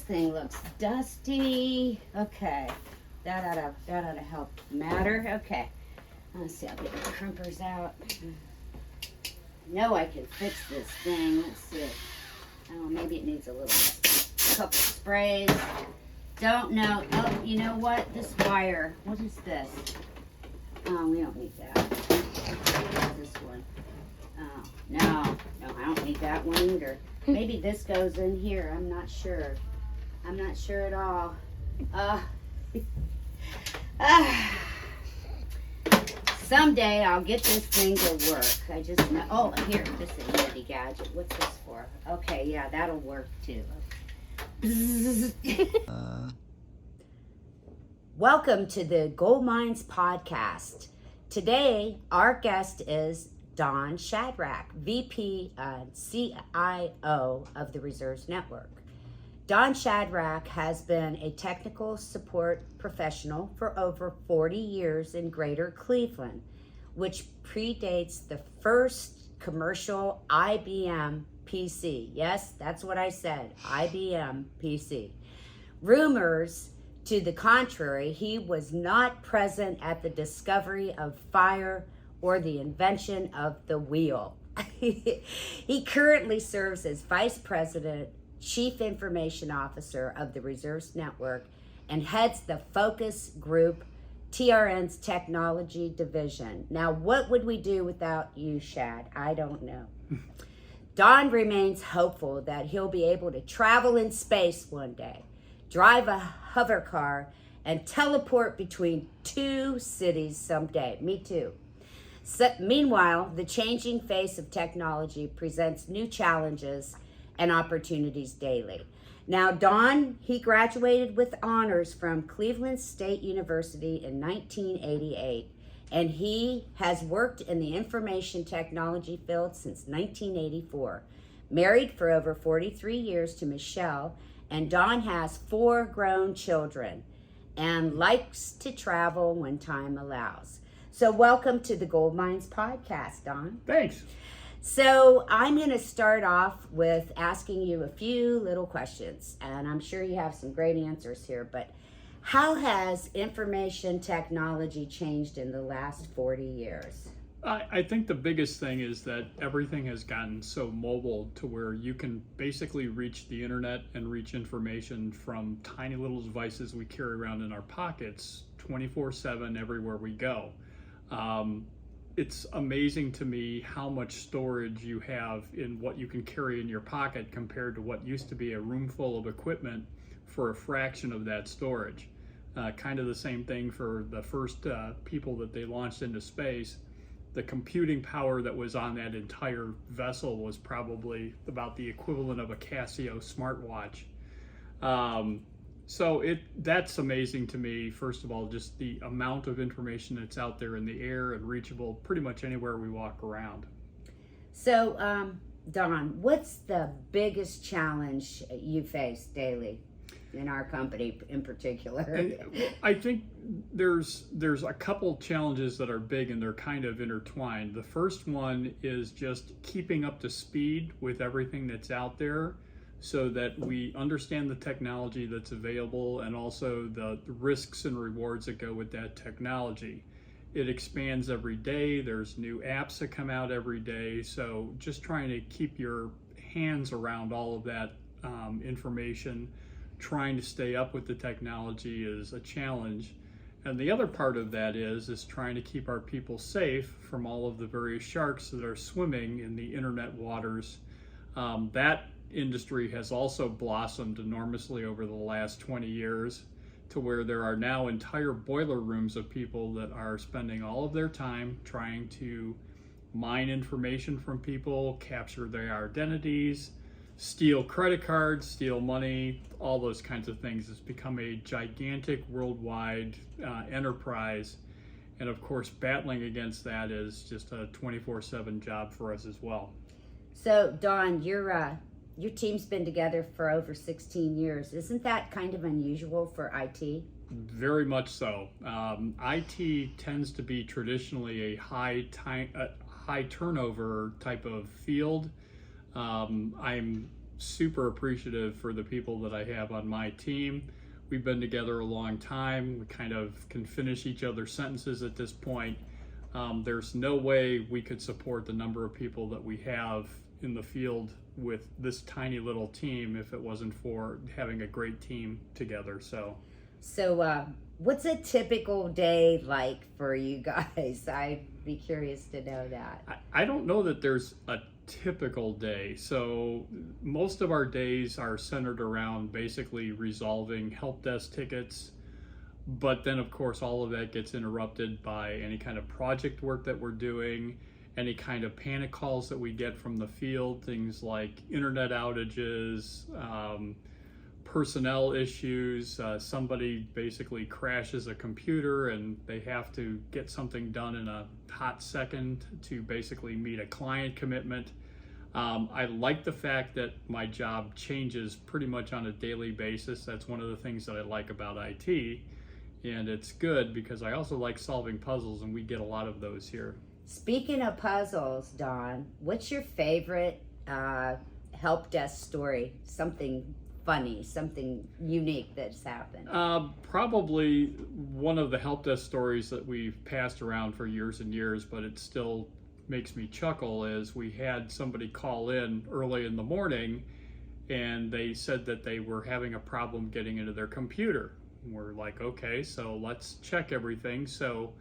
thing looks dusty. Okay, that ought to help matter. Okay, let's see. I'll get the crimpers out. I know I can fix this thing. Let's see. Oh, maybe it needs a couple sprays. Don't know. Oh, you know what? This wire. What is this? Oh, we don't need that. What's this one? Oh, no, I don't need that one either. Maybe this goes in here. I'm not sure. I'm not sure at all. Someday I'll get this thing to work. I just know. Oh, here, this is a handy gadget. What's this for? Okay, yeah, that'll work too. Welcome to the Gold Mines Podcast. Today, our guest is Don Shadrake, VP and CIO of the Reserves Network. Don Shadrake has been a technical support professional for over 40 years in Greater Cleveland, which predates the first commercial IBM PC. Yes, that's what I said, IBM PC. Rumors to the contrary, he was not present at the discovery of fire or the invention of the wheel. He currently serves as Vice President, Chief Information Officer of the Reserves Network, and heads the Focus Group, TRN's technology division. Now, what would we do without you, Shad? I don't know. Don remains hopeful that he'll be able to travel in space one day, drive a hover car, and teleport between two cities someday. Me too. So, meanwhile, the changing face of technology presents new challenges and opportunities daily. Now, Don, he graduated with honors from Cleveland State University in 1988, and he has worked in the information technology field since 1984. Married for over 43 years to Michelle, and Don has 4 grown children and likes to travel when time allows. So welcome to the Gold Mines Podcast, Don. Thanks. So I'm going to start off with asking you a few little questions, and I'm sure you have some great answers here, but how has information technology changed in the last 40 years? I think the biggest thing is that everything has gotten so mobile to where you can basically reach the internet and reach information from tiny little devices we carry around in our pockets 24/7 everywhere we go. It's amazing to me how much storage you have in what you can carry in your pocket compared to what used to be a room full of equipment for a fraction of that storage. Kind of the same thing for the first people that they launched into space. The computing power that was on that entire vessel was probably about the equivalent of a Casio smartwatch. So that's amazing to me. First of all, just the amount of information that's out there in the air and reachable pretty much anywhere we walk around. So, Don, what's the biggest challenge you face daily in our company in particular? And I think there's a couple challenges that are big and they're kind of intertwined. The first one is just keeping up to speed with everything that's out there, so that we understand the technology that's available and also the risks and rewards that go with that technology. It expands every day. There's new apps that come out every day. So just trying to keep your hands around all of that information, trying to stay up with the technology is a challenge. And the other part of that is trying to keep our people safe from all of the various sharks that are swimming in the internet waters. That industry has also blossomed enormously over the last 20 years to where there are now entire boiler rooms of people that are spending all of their time trying to mine information from people, capture their identities, steal credit cards, steal money, all those kinds of things. It's become a gigantic worldwide enterprise. And of course, battling against that is just a 24/7 job for us as well. So, Don, your team's been together for over 16 years. Isn't that kind of unusual for IT? Very much so. IT tends to be traditionally a high turnover type of field. I'm super appreciative for the people that I have on my team. We've been together a long time. We kind of can finish each other's sentences at this point. There's no way we could support the number of people that we have in the field with this tiny little team if it wasn't for having a great team together. So what's a typical day like for you guys? I'd be curious to know that. I don't know that there's a typical day. So most of our days are centered around basically resolving help desk tickets. But then, of course, all of that gets interrupted by any kind of project work that we're doing, any kind of panic calls that we get from the field, things like internet outages, personnel issues. Somebody basically crashes a computer and they have to get something done in a hot second to basically meet a client commitment. I like the fact that my job changes pretty much on a daily basis. That's one of the things that I like about IT. And it's good because I also like solving puzzles, and we get a lot of those here. Speaking of puzzles, Don, what's your favorite help desk story? Something funny, something unique that's happened? Probably one of the help desk stories that we've passed around for years and years, but it still makes me chuckle, is we had somebody call in early in the morning and they said that they were having a problem getting into their computer. We're like, okay, so let's check everything. So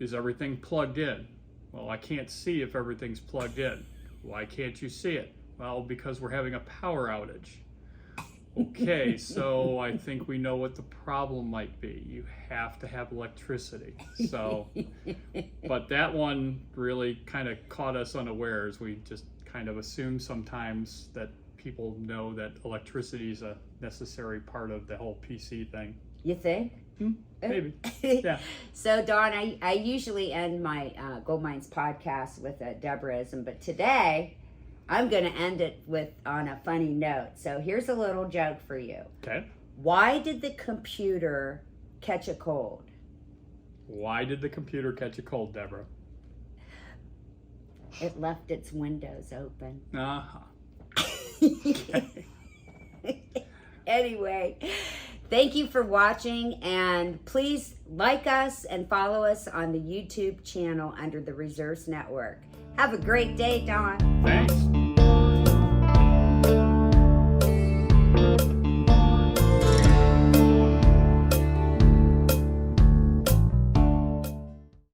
is everything plugged in? Well, I can't see if everything's plugged in. Why can't you see it? Well, because we're having a power outage. Okay, so I think we know what the problem might be. You have to have electricity. So, but that one really kind of caught us unawares. We just kind of assume sometimes that people know that electricity is a necessary part of the whole PC thing. You think? Maybe. Yeah. So, Don, I usually end my Gold Mines podcast with a Debraism, but today I'm going to end it on a funny note. So here's a little joke for you. Okay. Why did the computer catch a cold? Why did the computer catch a cold, Debra? It left its windows open. Okay. Anyway, thank you for watching, and please like us and follow us on the YouTube channel under the Reserves Network. Have a great day, Don. Thanks.